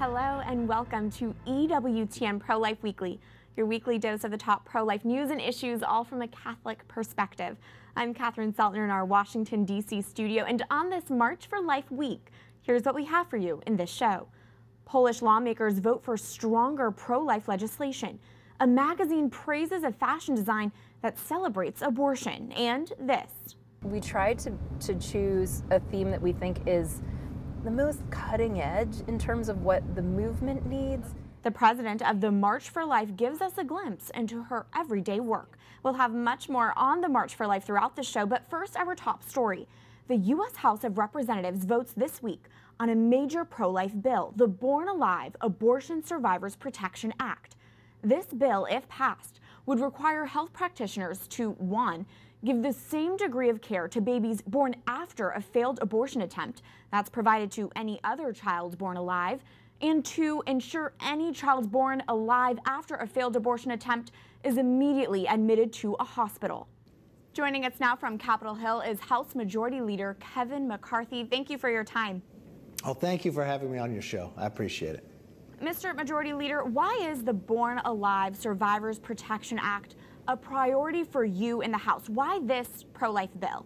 Hello and welcome to EWTN Pro-Life Weekly, your weekly dose of the top pro-life news and issues, all from a Catholic perspective. I'm Kathleen Szeltner in our Washington, D.C. studio, and on this March for Life week, here's what we have for you in this show. Polish lawmakers vote for stronger pro-life legislation. A magazine praises a fashion design that celebrates abortion. And this. We tried to choose a theme that we think is the most cutting edge in terms of what the movement needs. The president of the March for Life gives us a glimpse into her everyday work. We'll have much more on the March for Life throughout the show, but first, our top story. The U.S. House of Representatives votes this week on a major pro-life bill, the Born Alive Abortion Survivors Protection Act. This bill, if passed, would require health practitioners to, 1, give the same degree of care to babies born after a failed abortion attempt that's provided to any other child born alive, and 2, ensure any child born alive after a failed abortion attempt is immediately admitted to a hospital. Joining us now from Capitol Hill is House Majority Leader Kevin McCarthy. Thank you for your time. Oh, thank you for having me on your show. I appreciate it. Mr. Majority Leader, why is the Born Alive Survivors Protection Act a priority for you in the House? Why this pro-life bill?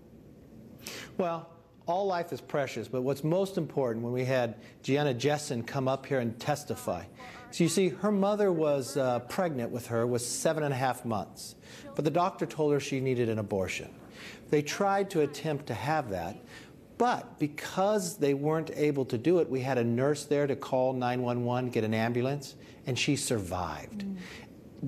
Well, all life is precious, but what's most important when we had Gianna Jessen come up here and testify. So you see, her mother was pregnant with her, was 7.5 months, but the doctor told her she needed an abortion. They tried to attempt to have that, but because they weren't able to do it, we had a nurse there to call 911, get an ambulance, and she survived.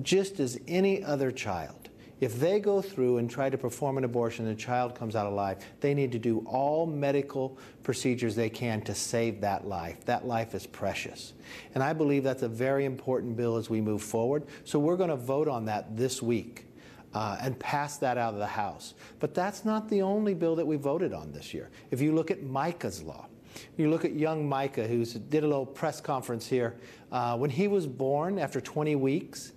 Just as any other child. If they go through and try to perform an abortion and the child comes out alive, they need to do all medical procedures they can to save that life. That life is precious. And I believe that's a very important bill as we move forward. So we're going to vote on that this week and pass that out of the House. But that's not the only bill that we voted on this year. If you look at Micah's law, you look at young Micah, who did a little press conference here. When he was born after 20 weeks,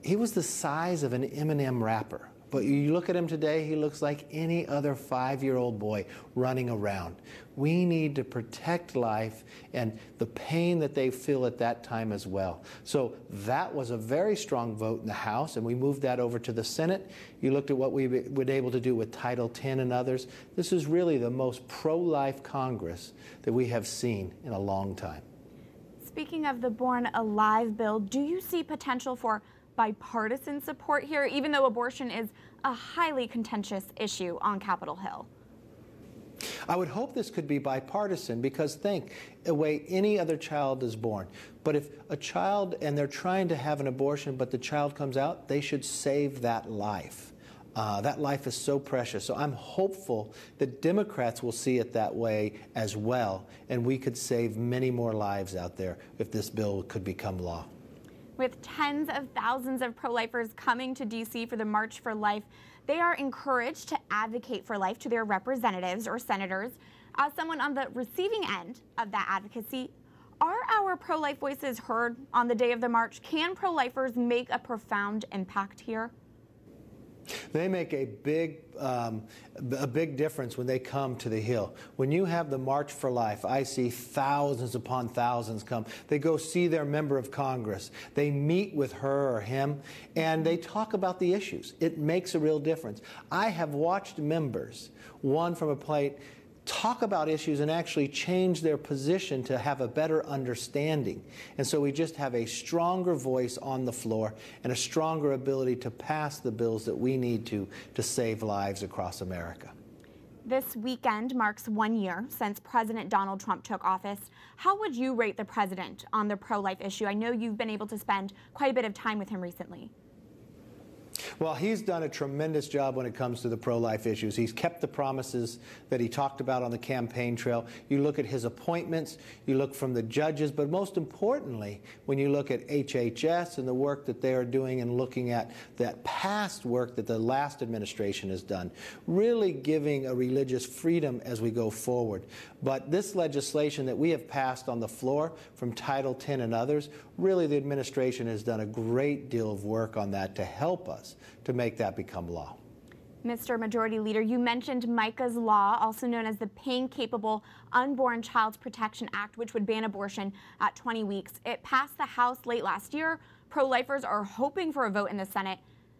he was the size of an M&M wrapper. But you look at him today, he looks like any other 5-year-old boy running around. We need to protect life and the pain that they feel at that time as well. So that was a very strong vote in the House, and we moved that over to the Senate. You looked at what we were able to do with Title X and others. This is really the most pro-life Congress that we have seen in a long time. Speaking of the Born Alive bill, do you see potential for bipartisan support here, even though abortion is a highly contentious issue on Capitol Hill? I would hope this could be bipartisan because think, the way any other child is born. But if a child, and they're trying to have an abortion, but the child comes out, they should save that life. That life is so precious. So I'm hopeful that Democrats will see it that way as well, and we could save many more lives out there if this bill could become law. With tens of thousands of pro-lifers coming to D.C. for the March for Life, they are encouraged to advocate for life to their representatives or senators. As someone on the receiving end of that advocacy, are our pro-life voices heard on the day of the march? Can pro-lifers make a profound impact here? They make a big difference when they come to the Hill. When you have the March for Life, I see thousands upon thousands come. They go see their member of Congress. They meet with her or him, and they talk about the issues. It makes a real difference. I have watched members, one from a plate, talk about issues and actually change their position to have a better understanding. And so we just have a stronger voice on the floor and a stronger ability to pass the bills that we need to save lives across America. This weekend marks 1 year since President Donald Trump took office. How would you rate the president on the pro-life issue? I know you've been able to spend quite a bit of time with him recently. Well, he's done a tremendous job when it comes to the pro-life issues. He's kept the promises that he talked about on the campaign trail. You look at his appointments, you look from the judges, but most importantly, when you look at HHS and the work that they are doing and looking at that past work that the last administration has done, really giving a religious freedom as we go forward. But this legislation that we have passed on the floor from Title X and others, really the administration has done a great deal of work on that to help us to make that become law. Mr. Majority Leader, you mentioned Micah's Law, also known as the Pain-Capable Unborn Child's Protection Act, which would ban abortion at 20 weeks. It passed the House late last year. Pro-lifers are hoping for a vote in the Senate.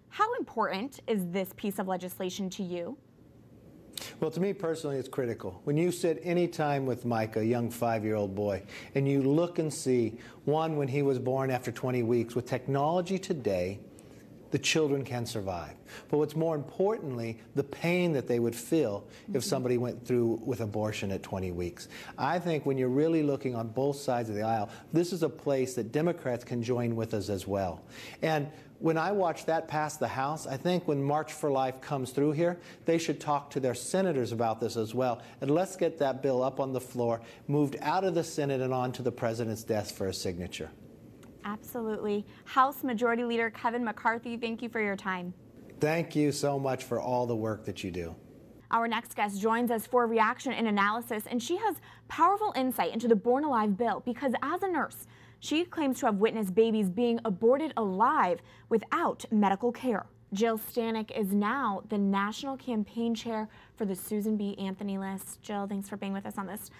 How important is this piece of legislation to you? Well, to me personally, it's critical. When you sit any time with Micah, a young 5-year-old boy, and you look and see, one, when he was born after 20 weeks, with technology today, the children can survive. But what's more importantly, the pain that they would feel if somebody went through with abortion at 20 weeks. I think when you're really looking on both sides of the aisle, this is a place that Democrats can join with us as well. And when I watch that pass the House, I think when March for Life comes through here, they should talk to their senators about this as well. And let's get that bill up on the floor, moved out of the Senate and onto the president's desk for a signature. Absolutely. House Majority Leader Kevin McCarthy, thank you for your time. Thank you so much for all the work that you do. Our next guest joins us for reaction and analysis, and she has powerful insight into the Born Alive bill because as a nurse, she claims to have witnessed babies being aborted alive without medical care. Jill Stanek is now the national campaign chair for the Susan B. Anthony list. Jill, thanks for being with us on this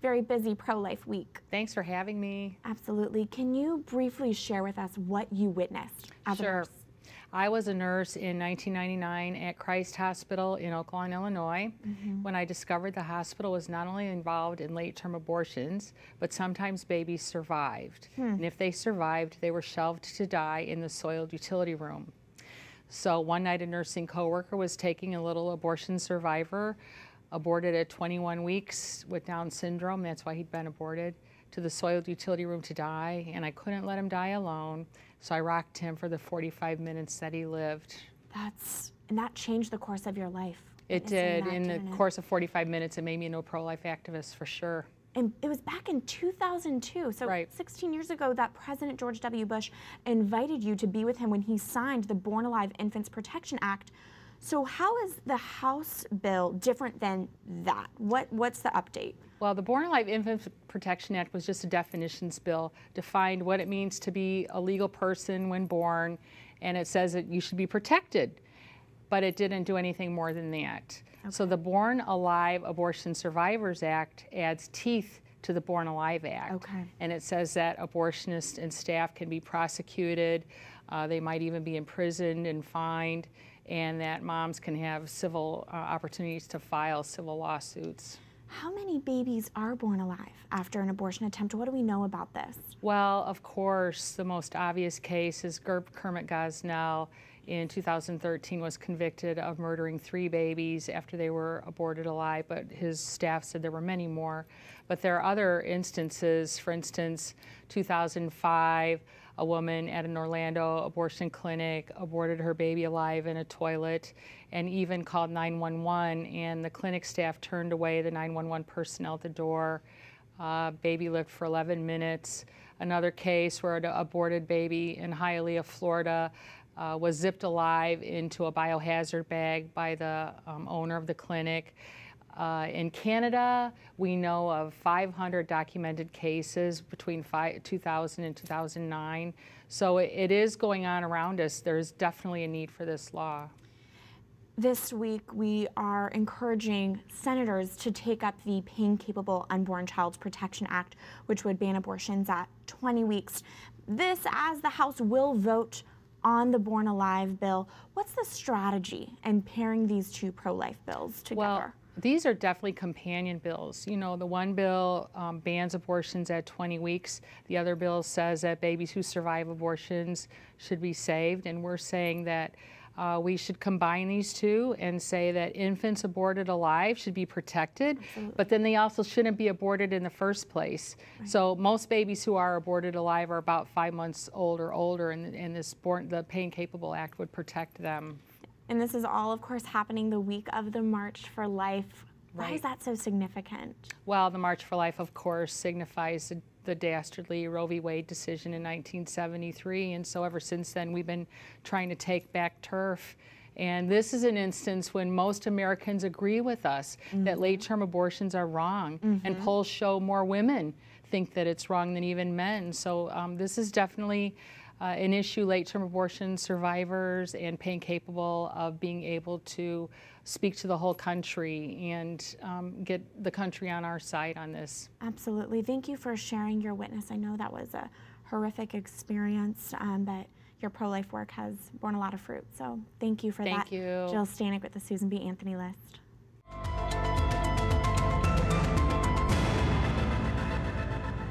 very busy pro-life week. Thanks for having me. Absolutely. Can you briefly share with us what you witnessed as a nurse? I was a nurse in 1999 at Christ Hospital in Oak Lawn, Illinois, when I discovered the hospital was not only involved in late-term abortions, but sometimes babies survived. And if they survived, they were shelved to die in the soiled utility room. So one night a nursing coworker was taking a little abortion survivor, aborted at 21 weeks with Down syndrome, that's why he'd been aborted, to the soiled utility room to die, and I couldn't let him die alone, so I rocked him for the 45 minutes that he lived. And that changed the course of your life. It did. In the course of 45 minutes, it made me a pro-life activist for sure. And it was back in 2002, so right. 16 years ago, that President George W. Bush invited you to be with him when he signed the Born Alive Infants Protection Act. So how is the House bill different than that? What's the update? Well, the Born Alive Infant Protection Act was just a definitions bill, defined what it means to be a legal person when born, and it says that you should be protected, but it didn't do anything more than that. Okay. So the Born Alive Abortion Survivors Act adds teeth to the Born Alive Act. Okay. And it says that abortionists and staff can be prosecuted, they might even be imprisoned and fined, and that moms can have civil opportunities to file civil lawsuits. How many babies are born alive after an abortion attempt? What do we know about this? Well, of course, the most obvious case is Kermit Gosnell in 2013 was convicted of murdering 3 babies after they were aborted alive, but his staff said there were many more. But there are other instances. For instance, 2005, a woman at an Orlando abortion clinic aborted her baby alive in a toilet and even called 911, and the clinic staff turned away the 911 personnel at the door. Baby lived for 11 minutes. Another case where an aborted baby in Hialeah, Florida, was zipped alive into a biohazard bag by the owner of the clinic. In Canada, we know of 500 documented cases between 2000 and 2009. So it is going on around us. There's definitely a need for this law. This week, we are encouraging senators to take up the Pain-Capable Unborn Child's Protection Act, which would ban abortions at 20 weeks. This, as the House will vote on the Born Alive bill. What's the strategy in pairing these two pro-life bills together? Well, these are definitely companion bills. You know, the one bill bans abortions at 20 weeks. The other bill says that babies who survive abortions should be saved. And we're saying that we should combine these two and say that infants aborted alive should be protected, but then they also shouldn't be aborted in the first place. Right. So most babies who are aborted alive are about 5 months old or older, and the Pain Capable Act would protect them. And this is all, of course, happening the week of the March for Life. Right. Why is that so significant? Well, the March for Life, of course, signifies the dastardly Roe v. Wade decision in 1973, and so ever since then we've been trying to take back turf. And this is an instance when most Americans agree with us that late-term abortions are wrong, and polls show more women think that it's wrong than even men. So this is definitely an issue late-term abortion survivors and pain capable of being able to speak to the whole country and get the country on our side on this. Absolutely. Thank you for sharing your witness. I know that was a horrific experience, but your pro-life work has borne a lot of fruit. So thank you for that. Thank you. Jill Stanek with the Susan B. Anthony List.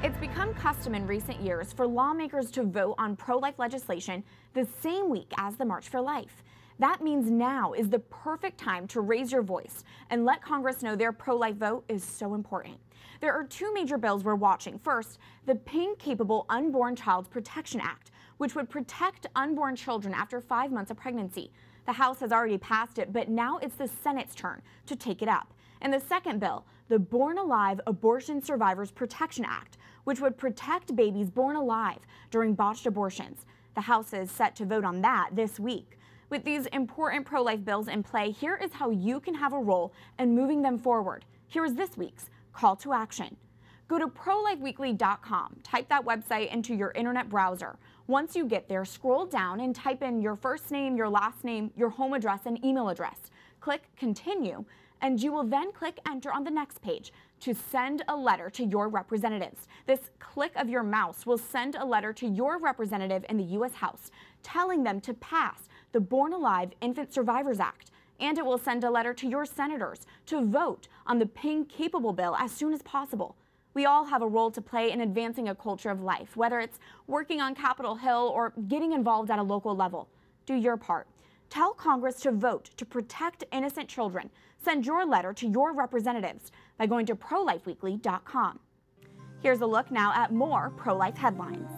It's become custom in recent years for lawmakers to vote on pro-life legislation the same week as the March for Life. That means now is the perfect time to raise your voice and let Congress know their pro-life vote is so important. There are two major bills we're watching. First, the Pain-Capable Unborn Child Protection Act, which would protect unborn children after 5 months of pregnancy. The House has already passed it, but now it's the Senate's turn to take it up. And the second bill, the Born Alive Abortion Survivors Protection Act, which would protect babies born alive during botched abortions. The House is set to vote on that this week. With these important pro-life bills in play, here is how you can have a role in moving them forward. Here is this week's call to action. Go to prolifeweekly.com, type that website into your internet browser. Once you get there, scroll down and type in your first name, your last name, your home address, and email address. Click continue, and you will then click enter on the next page to send a letter to your representatives. This click of your mouse will send a letter to your representative in the U.S. House telling them to pass the Born Alive Infant Survivors Act. And it will send a letter to your senators to vote on the pain-capable bill as soon as possible. We all have a role to play in advancing a culture of life, whether it's working on Capitol Hill or getting involved at a local level. Do your part. Tell Congress to vote to protect innocent children. Send your letter to your representatives by going to prolifeweekly.com. Here's a look now at more pro-life headlines.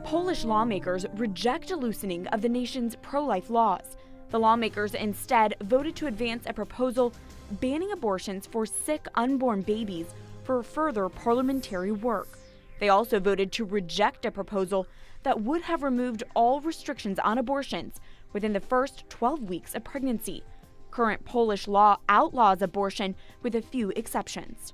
Polish lawmakers reject a loosening of the nation's pro-life laws. The lawmakers instead voted to advance a proposal banning abortions for sick unborn babies for further parliamentary work. They also voted to reject a proposal that would have removed all restrictions on abortions within the first 12 weeks of pregnancy. Current Polish law outlaws abortion with a few exceptions.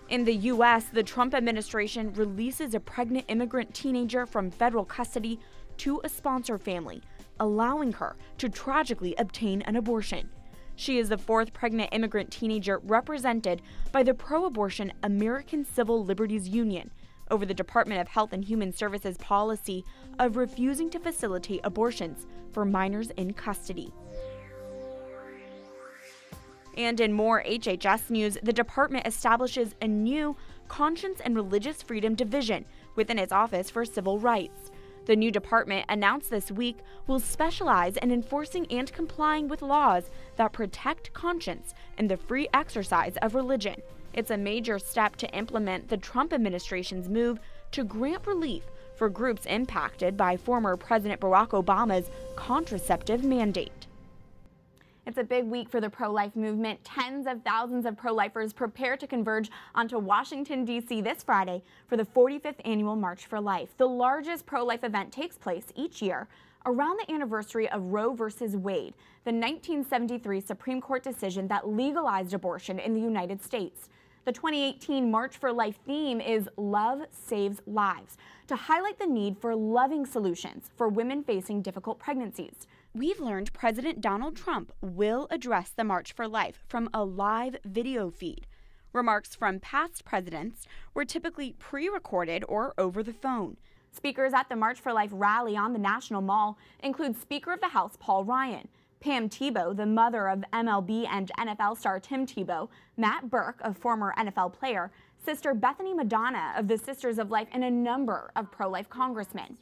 In the U.S., the Trump administration releases a pregnant immigrant teenager from federal custody to a sponsor family, allowing her to tragically obtain an abortion. She is the fourth pregnant immigrant teenager represented by the pro-abortion American Civil Liberties Union over the Department of Health and Human Services policy of refusing to facilitate abortions for minors in custody. And in more HHS news, the department establishes a new Conscience and Religious Freedom Division within its Office for Civil Rights. The new department, announced this week, will specialize in enforcing and complying with laws that protect conscience and the free exercise of religion. It's a major step to implement the Trump administration's move to grant relief for groups impacted by former President Barack Obama's contraceptive mandate. It's a big week for the pro-life movement. Tens of thousands of pro-lifers prepare to converge onto Washington, D.C. this Friday for the 45th Annual March for Life. The largest pro-life event takes place each year around the anniversary of Roe v. Wade, the 1973 Supreme Court decision that legalized abortion in the United States. The 2018 March for Life theme is Love Saves Lives, to highlight the need for loving solutions for women facing difficult pregnancies. We've learned President Donald Trump will address the March for Life from a live video feed. Remarks from past presidents were typically pre-recorded or over the phone. Speakers at the March for Life rally on the National Mall include Speaker of the House Paul Ryan, Pam Tebow, the mother of MLB and NFL star Tim Tebow, Matt Burke, a former NFL player, Sister Bethany Madonna of the Sisters of Life, and a number of pro-life congressmen.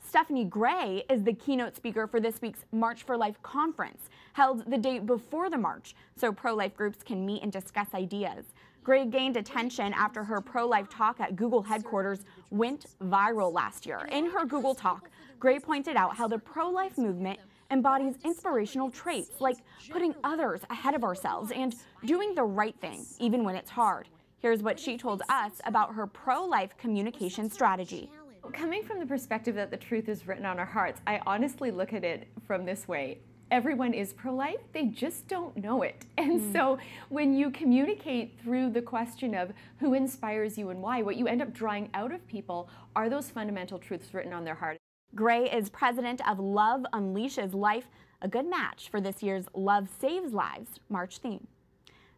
Stephanie Gray is the keynote speaker for this week's March for Life conference, held the day before the march, so pro-life groups can meet and discuss ideas. Gray gained attention after her pro-life talk at Google headquarters went viral last year. In her Google talk, Gray pointed out how the pro-life movement embodies inspirational traits like putting others ahead of ourselves and doing the right thing, even when it's hard. Here's what she told us about her pro-life communication strategy. Coming from the perspective that the truth is written on our hearts, I honestly look at it from this way. everyone is pro-life, they just don't know it. And so when you communicate through the question of who inspires you and why, what you end up drawing out of people are those fundamental truths written on their heart. Gray is president of Love Unleashes Life, a good match for this year's Love Saves Lives March theme.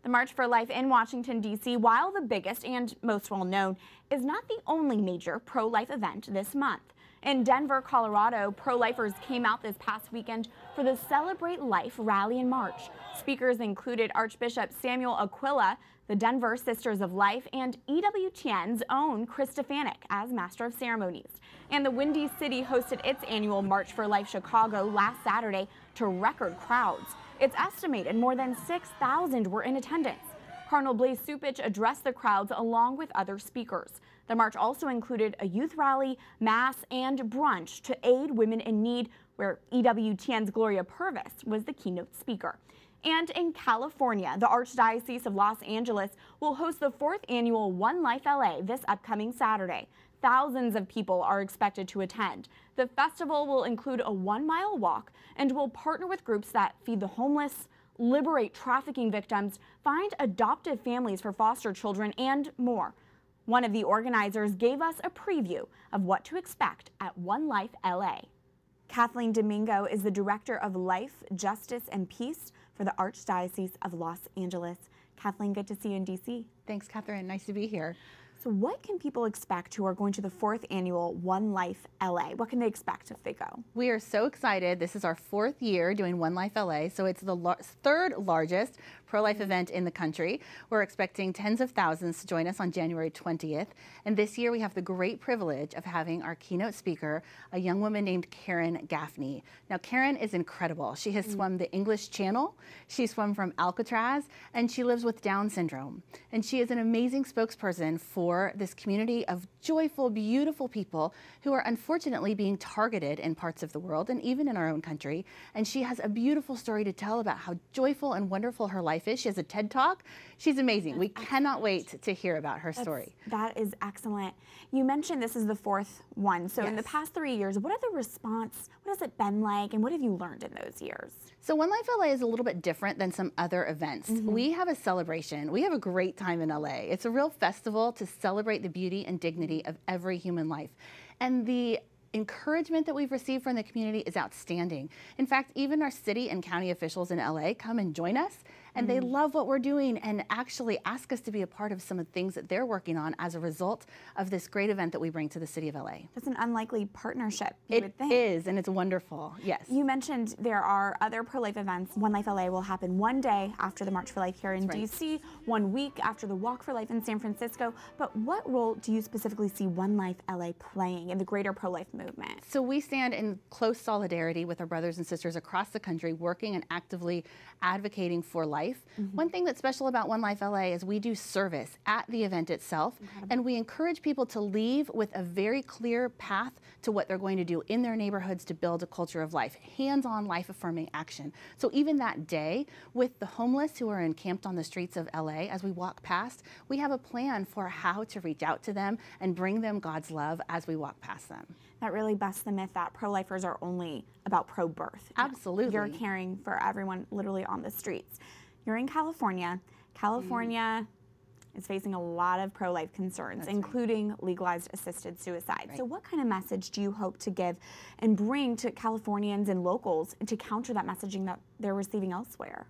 The March for Life in Washington, D.C., while the biggest and most well-known, is not the only major pro-life event this month. In Denver, Colorado, pro-lifers came out this past weekend for the Celebrate Life rally and march. Speakers included Archbishop Samuel Aquila, the Denver Sisters of Life, and EWTN's own Chris Stanek as Master of Ceremonies. And the Windy City hosted its annual March for Life Chicago last Saturday to record crowds. It's estimated more than 6,000 were in attendance. Cardinal Blaise Cupich addressed the crowds along with other speakers. The march also included a youth rally, mass, and brunch to aid women in need, where EWTN's Gloria Purvis was the keynote speaker. And in California, the Archdiocese of Los Angeles will host the 4th annual OneLife LA this upcoming Saturday. Thousands of people are expected to attend. The festival will include a 1-mile walk and will partner with groups that feed the homeless, liberate trafficking victims, find adoptive families for foster children, and more. One of the organizers gave us a preview of what to expect at OneLife LA. Kathleen Domingo is the Director of Life, Justice, and Peace for the Archdiocese of Los Angeles. Kathleen, good to see you in D.C. Thanks, Catherine. Nice to be here. So what can people expect who are going to the 4th annual OneLife LA? What can they expect if they go? We are so excited. This is our 4th year doing OneLife LA, so it's the 3rd largest pro-life event in the country. We're expecting tens of thousands to join us on January 20th. And this year we have the great privilege of having our keynote speaker, a young woman named Karen Gaffney. Now, Karen is incredible. She has swum the English Channel, she swum from Alcatraz, and she lives with Down syndrome. And she is an amazing spokesperson for this community of joyful, beautiful people who are unfortunately being targeted in parts of the world and even in our own country. And she has a beautiful story to tell about how joyful and wonderful her life is. She has a TED Talk. She's amazing. We cannot wait to hear about her story. That is excellent. You mentioned this is the 4th one. So in the past 3 years, what are the response? What has it been like? And what have you learned in those years? So OneLife LA is a little bit different than some other events. We have a celebration. We have a great time in LA. It's a real festival to celebrate the beauty and dignity of every human life. And the encouragement that we've received from the community is outstanding. In fact, even our city and county officials in LA come and join us, and they love what we're doing and actually ask us to be a part of some of the things that they're working on as a result of this great event that we bring to the city of LA. That's an unlikely partnership, you would think. It is, and it's wonderful, yes. You mentioned there are other pro-life events. OneLife LA will happen one day after the March for Life here in DC, 1 week after the Walk for Life in San Francisco. But what role do you specifically see OneLife LA playing in the greater pro-life movement? So we stand in close solidarity with our brothers and sisters across the country, working and actively advocating for life. One thing that's special about OneLife LA is we do service at the event itself, and we encourage people to leave with a very clear path to what they're going to do in their neighborhoods to build a culture of life, hands-on life-affirming action. So even that day, with the homeless who are encamped on the streets of LA, as we walk past, we have a plan for how to reach out to them and bring them God's love as we walk past them. That really busts the myth that pro-lifers are only about pro-birth. Absolutely. You're caring for everyone literally on the streets. You're in California. California is facing a lot of pro-life concerns, including legalized assisted suicide. So what kind of message do you hope to give and bring to Californians and locals to counter that messaging that they're receiving elsewhere?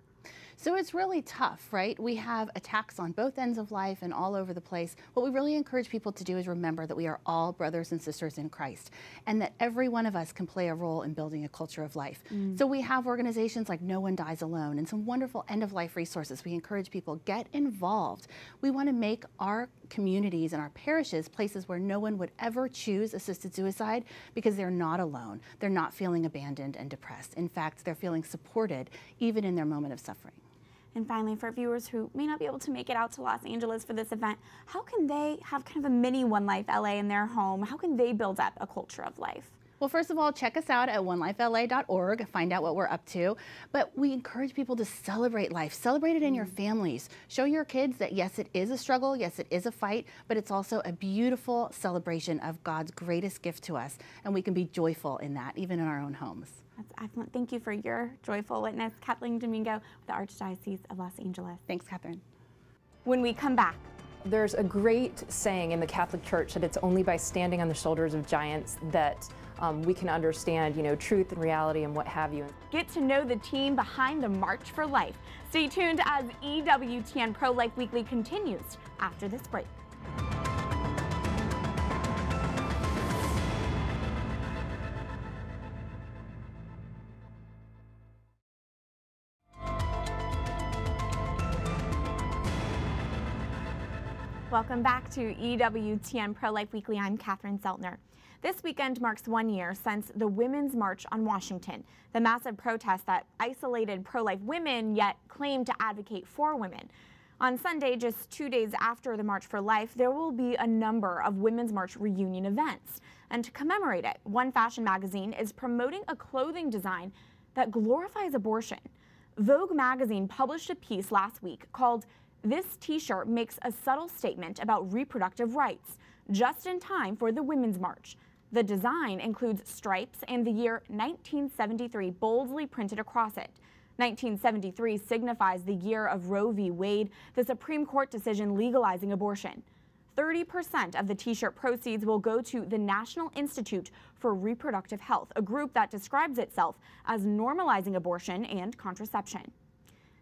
So it's really tough, right? We have attacks on both ends of life and all over the place. What we really encourage people to do is remember that we are all brothers and sisters in Christ, and that every one of us can play a role in building a culture of life. So we have organizations like No One Dies Alone and some wonderful end-of-life resources. We encourage people, get involved. We want to make our communities and our parishes places where no one would ever choose assisted suicide because they're not alone. They're not feeling abandoned and depressed. In fact, they're feeling supported even in their moment of suffering. And finally, for viewers who may not be able to make it out to Los Angeles for this event, how can they have kind of a mini OneLife LA in their home? How can they build up a culture of life? Well, first of all, check us out at onelifela.org, find out what we're up to. But we encourage people to celebrate life. Celebrate it in your families. Show your kids that, yes, it is a struggle, yes, it is a fight, but it's also a beautiful celebration of God's greatest gift to us. And we can be joyful in that, even in our own homes. That's excellent. Thank you for your joyful witness. Kathleen, Domingo with the Archdiocese of Los Angeles. Thanks, Catherine. When we come back, There's a great saying in the Catholic Church that it's only by standing on the shoulders of giants that we can understand, truth and reality and what have you. get to know the team behind the March for Life. Stay tuned as EWTN Pro-Life Weekly continues after this break. Welcome back to EWTN Pro-Life Weekly. I'm Catherine Szeltner. This weekend marks 1 year since the Women's March on Washington, the massive protest that isolated pro-life women yet claimed to advocate for women. On Sunday, just 2 days after the March for Life, there will be a number of Women's March reunion events. And to commemorate it, one fashion magazine is promoting a clothing design that glorifies abortion. Vogue magazine published a piece last week called "This T-shirt Makes a Subtle Statement About Reproductive Rights," just in time for the Women's March. The design includes stripes and the year 1973 boldly printed across it. 1973 signifies the year of Roe v. Wade, the Supreme Court decision legalizing abortion. 30% of the T-shirt proceeds will go to the National Institute for Reproductive Health, a group that describes itself as normalizing abortion and contraception.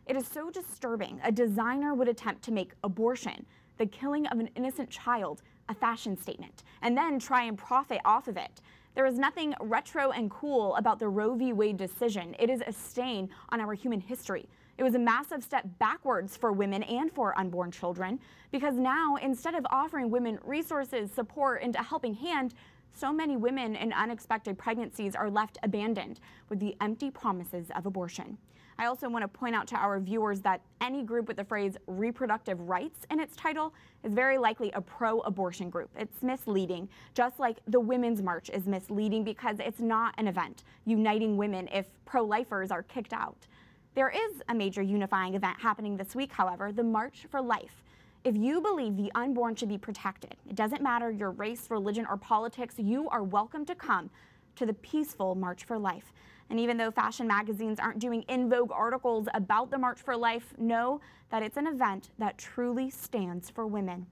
It is so disturbing a designer would attempt to make abortion, the killing of an innocent child, a fashion statement, and then try and profit off of it. There is nothing retro and cool about the Roe v. Wade decision. It is a stain on our human history. It was a massive step backwards for women and for unborn children, because now, instead of offering women resources, support, and a helping hand, so many women in unexpected pregnancies are left abandoned with the empty promises of abortion. I also want to point out to our viewers that any group with the phrase reproductive rights in its title is very likely a pro-abortion group. It's misleading, just like the Women's March is misleading because it's not an event uniting women if pro-lifers are kicked out. There is a major unifying event happening this week, however, the March for Life. If you believe the unborn should be protected, it doesn't matter your race, religion, or politics, you are welcome to come to the peaceful March for Life. And even though fashion magazines aren't doing in Vogue articles about the March for Life, know that it's an event that truly stands for women.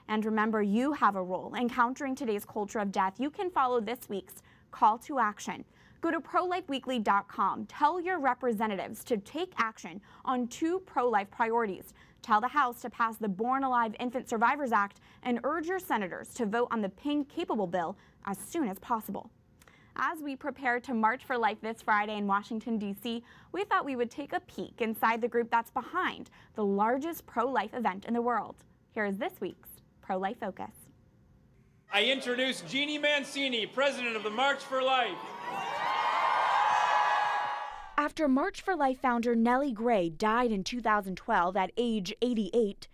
And remember, you have a role in countering today's culture of death. You can follow this week's call to action. Go to prolifeweekly.com. Tell your representatives to take action on 2 pro-life priorities. Tell the House to pass the Born Alive Infant Survivors Act and urge your senators to vote on the Pink Capable bill as soon as possible. As we prepare to March for Life this Friday in Washington, D.C., we thought we would take a peek inside the group that's behind the largest pro-life event in the world. Here is this week's Pro-Life Focus. I introduce Jeannie Mancini, president of the March for Life. After March for Life founder Nellie Gray died in 2012 at age 88,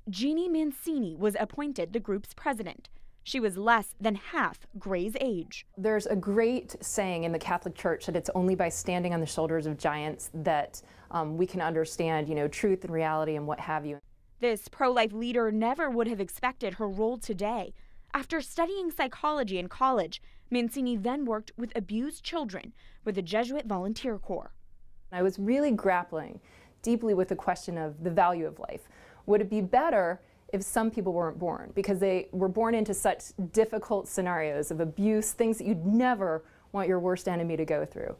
Jeannie Mancini was appointed the group's president. She was less than half Gray's age. There's a great saying in the Catholic Church that it's only by standing on the shoulders of giants that we can understand, truth and reality and what have you. This pro-life leader never would have expected her role today. After studying psychology in college, Mancini then worked with abused children with the Jesuit Volunteer Corps. I was really grappling deeply with the question of the value of life. Would it be better if some people weren't born because they were born into such difficult scenarios of abuse, things that you'd never want your worst enemy to go through?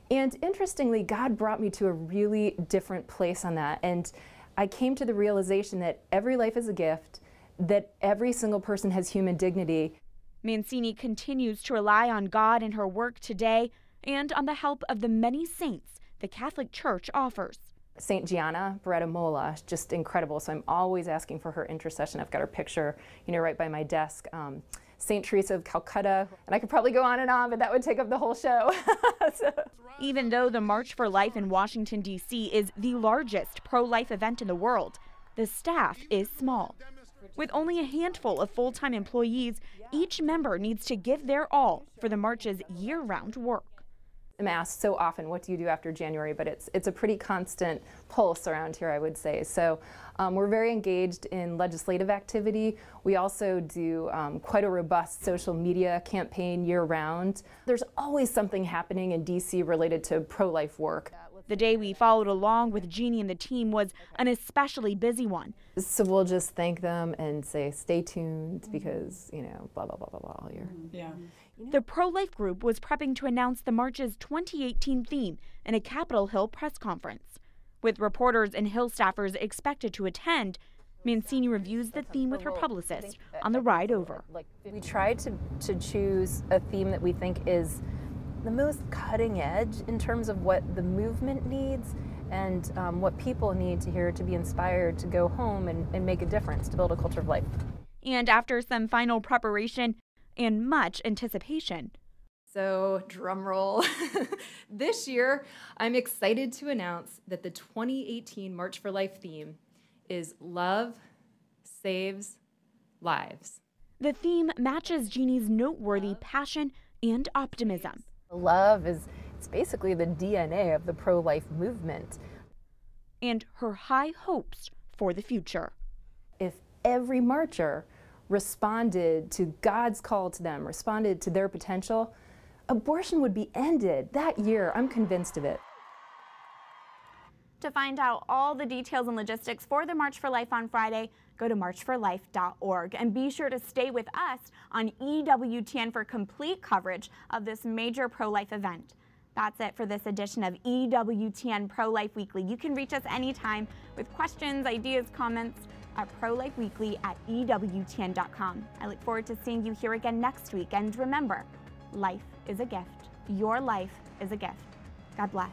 And interestingly, God brought me to a really different place on that. And I came to the realization that every life is a gift, that every single person has human dignity. Mancini continues to rely on God in her work today and on the help of the many saints the Catholic Church offers. St. Gianna Beretta Mola, just incredible. So I'm always asking for her intercession. I've got her picture, right by my desk. St. Teresa of Calcutta, and I could probably go on, but that would take up the whole show. Even though the March for Life in Washington, D.C. is the largest pro-life event in the world, the staff is small. With only a handful of full-time employees, each member needs to give their all for the march's year-round work. I'm asked so often, what do you do after January? But it's a pretty constant pulse around here, I would say. So we're very engaged in legislative activity. We also do quite a robust social media campaign year-round. There's always something happening in DC related to pro-life work. The day we followed along with Jeannie and the team was an especially busy one. So we'll just thank them and say, stay tuned because, blah, blah, blah, blah, blah all year. Yeah. The pro-life group was prepping to announce the march's 2018 theme in a Capitol Hill press conference. With reporters and Hill staffers expected to attend, Mancini reviews the theme with her publicist on the ride over. We tried to choose a theme that we think is the most cutting edge in terms of what the movement needs and what people need to hear to be inspired to go home and make a difference, to build a culture of life. And after some final preparation and much anticipation. So, drum roll. This year, I'm excited to announce that the 2018 March for Life theme is Love Saves Lives. The theme matches Jeannie's noteworthy passion and optimism. Love it's basically the DNA of the pro-life movement. And her high hopes for the future. If every marcher responded to God's call to them, responded to their potential, abortion would be ended that year. I'm convinced of it. To find out all the details and logistics for the March for Life on Friday, go to marchforlife.org and be sure to stay with us on EWTN for complete coverage of this major pro-life event. That's it for this edition of EWTN Pro-Life Weekly. You can reach us anytime with questions, ideas, comments at prolifeweekly@ewtn.com. I look forward to seeing you here again next week. And remember, life is a gift. Your life is a gift. God bless.